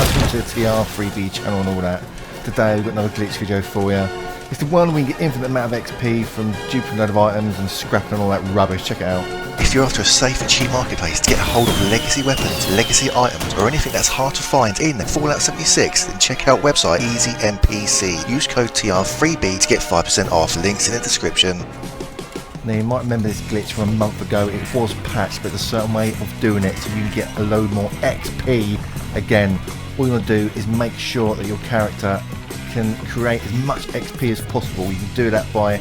welcome to the TR Freebie channel and all that. Today we've got another glitch video for you. It's the one where you can get infinite amount of XP from duping a load of items and scrapping and all that rubbish. Check it out. If you're after a safe and cheap marketplace to get a hold of legacy weapons, legacy items, or anything that's hard to find in Fallout 76, then check out website EasyNPC. Use code TR3B to get 5% off. Links in the description. Now you might remember this glitch from a month ago. It was patched, but there's a certain way of doing it so you can get a load more XP. Again, all you want to do is make sure that your character can create as much XP as possible. You can do that by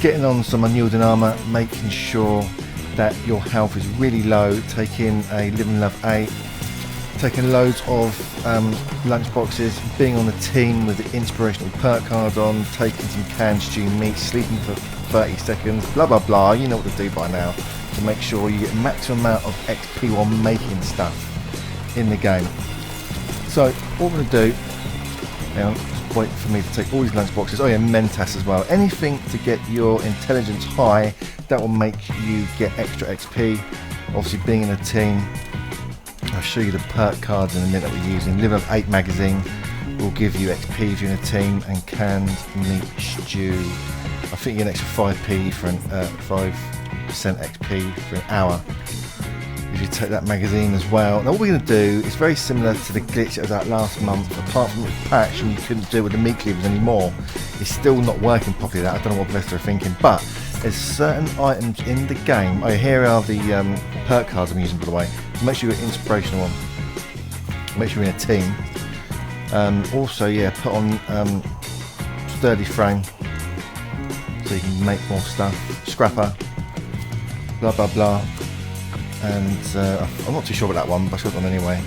getting on some unyielding armour, making sure that your health is really low, taking a live and love 8, taking loads of lunch boxes, being on the team with the inspirational perk card on, taking some canned stew meat, sleeping for 30 seconds, blah blah blah. You know what to do by now to make sure you get maximum amount of XP while making stuff in the game. So what we're going to do now, just wait for me to take all these lunch boxes. Oh yeah, Mentas as well. Anything to get your intelligence high, that will make you get extra XP. Obviously being in a team, I'll show you the perk cards in a minute that we're using. Live Up 8 magazine will give you XP if you're in a team, and canned meat stew, I think you get an extra 5p for an 5% XP for an hour if you take that magazine as well. Now what we're going to do is very similar to the glitch that was out last month, apart from the patch and you couldn't do it with the meat cleavers anymore. It's still not working properly, that. I don't know what Bethesda are thinking, but there's certain items in the game. Oh, here are the perk cards I'm using, by the way. Make sure you're an inspirational one. Make sure you're in a team. Also, yeah, put on sturdy frame so you can make more stuff. Scrapper, blah blah blah. And I'm not too sure about that one, but I got one anyway.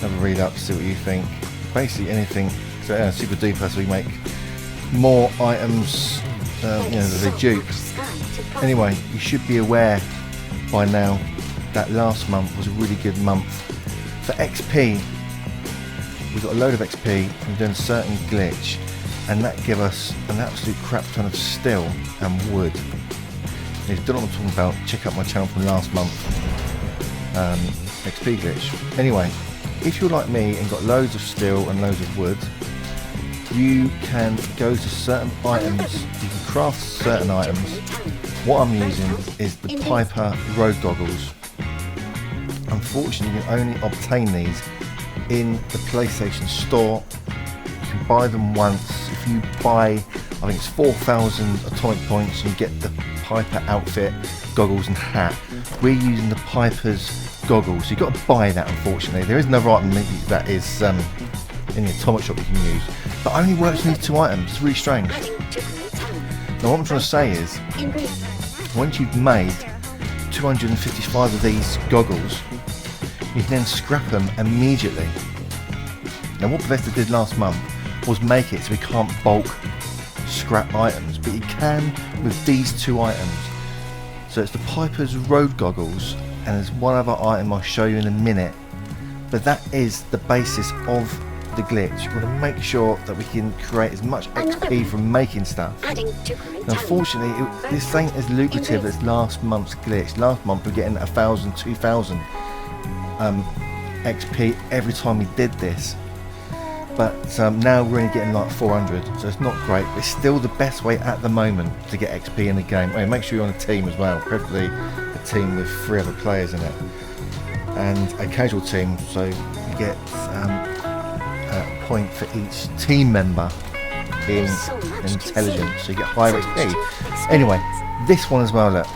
Have a read up, see what you think. Basically anything. So yeah, super duper, so we make more items. You know, that they dupe. Anyway, you should be aware by now that last month was a really good month for XP. We got a load of XP from doing a certain glitch, and that gave us an absolute crap ton of steel and wood. If you don't know what I'm talking about, check out my channel from last month. XP glitch. Anyway, if you're like me and got loads of steel and loads of wood, you can go to certain items, you can craft certain items. What I'm using is the Piper Road Goggles. Unfortunately, you can only obtain these in the PlayStation Store. You can buy them once. If you buy, I think it's 4,000 atomic points, you get the Piper outfit, goggles and hat. We're using the Piper's goggles, so you've got to buy that. Unfortunately, there is another item that is in the atomic shop you can use, but only works on these two items. It's really strange. Now what I'm trying to say is, once you've made 255 of these goggles, you can then scrap them immediately. Now what Bethesda did last month was make it so we can't bulk scrap items, but you can with these two items. So it's the Piper's Road Goggles, and there's one other item I'll show you in a minute, but that is the basis of the glitch. We want to make sure that we can create as much XP from making stuff. Now, unfortunately, this ain't as lucrative as last month's glitch. Last month we were getting 1,000, 2,000 XP every time we did this, but now we're only getting like 400, so it's not great, but it's still the best way at the moment to get XP in the game. Oh, make sure you're on a team as well, preferably a team with 3 other players in it, and a casual team, so you get a point for each team member in intelligence, so you get higher XP. Anyway, this one as well, look,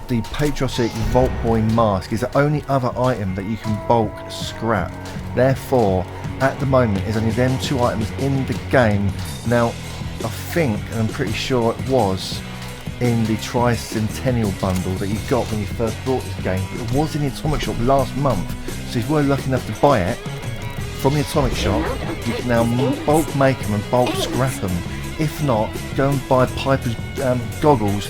the Patriotic Vault Boy mask is the only other item that you can bulk scrap. Therefore, at the moment, there's only them 2 items in the game. Now, I think, and I'm pretty sure it was in the Tricentennial bundle that you got when you first bought this game. It was in the Atomic Shop last month, so if you were lucky enough to buy it from the Atomic Shop, you can now bulk make them and bulk scrap them. If not, go and buy Piper's goggles.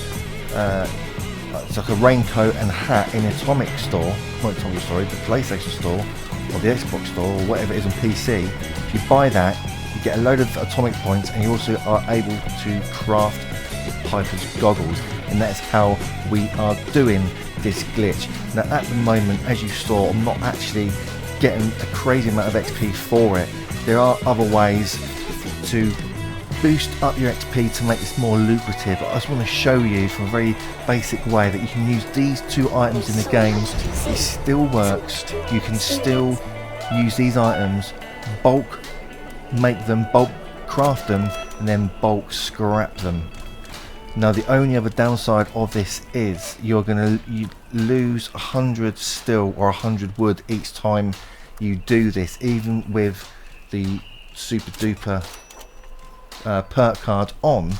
It's like a raincoat and hat in the Atomic Store, not Atomic Store, the PlayStation Store or the Xbox Store or whatever it is on PC. If you buy that, you get a load of atomic points, and you also are able to craft the Piper's goggles, and that is how we are doing this glitch. Now at the moment, as you saw, I'm not actually getting a crazy amount of XP for it. There are other ways to boost up your XP to make this more lucrative. I just want to show you from a very basic way that you can use these 2 items in the game. It still works. You can still use these items, bulk make them, bulk craft them, and then bulk scrap them. Now the only other downside of this is you lose 100 steel or 100 wood each time you do this, even with the super duper perk card on.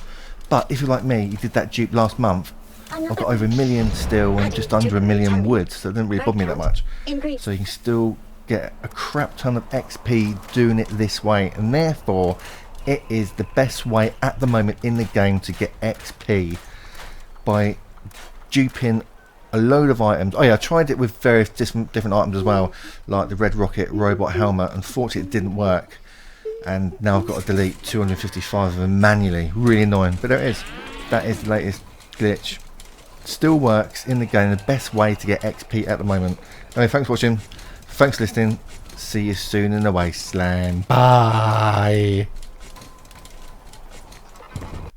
But if you're like me, you did that dupe last month, I've got over 1 million steel and just under 1 million wood, so it didn't really bother me that much. So you can still get a crap ton of XP doing it this way, and therefore it is the best way at the moment in the game to get XP, by duping a load of items. Oh yeah, I tried it with various different items as well, like the Red Rocket robot helmet. Unfortunately it didn't work, and now I've got to delete 255 of them manually. Really annoying, but there it is. That is the latest glitch. Still works in the game, the best way to get XP at the moment. Anyway, thanks for watching, thanks for listening, see you soon in the wasteland. Bye.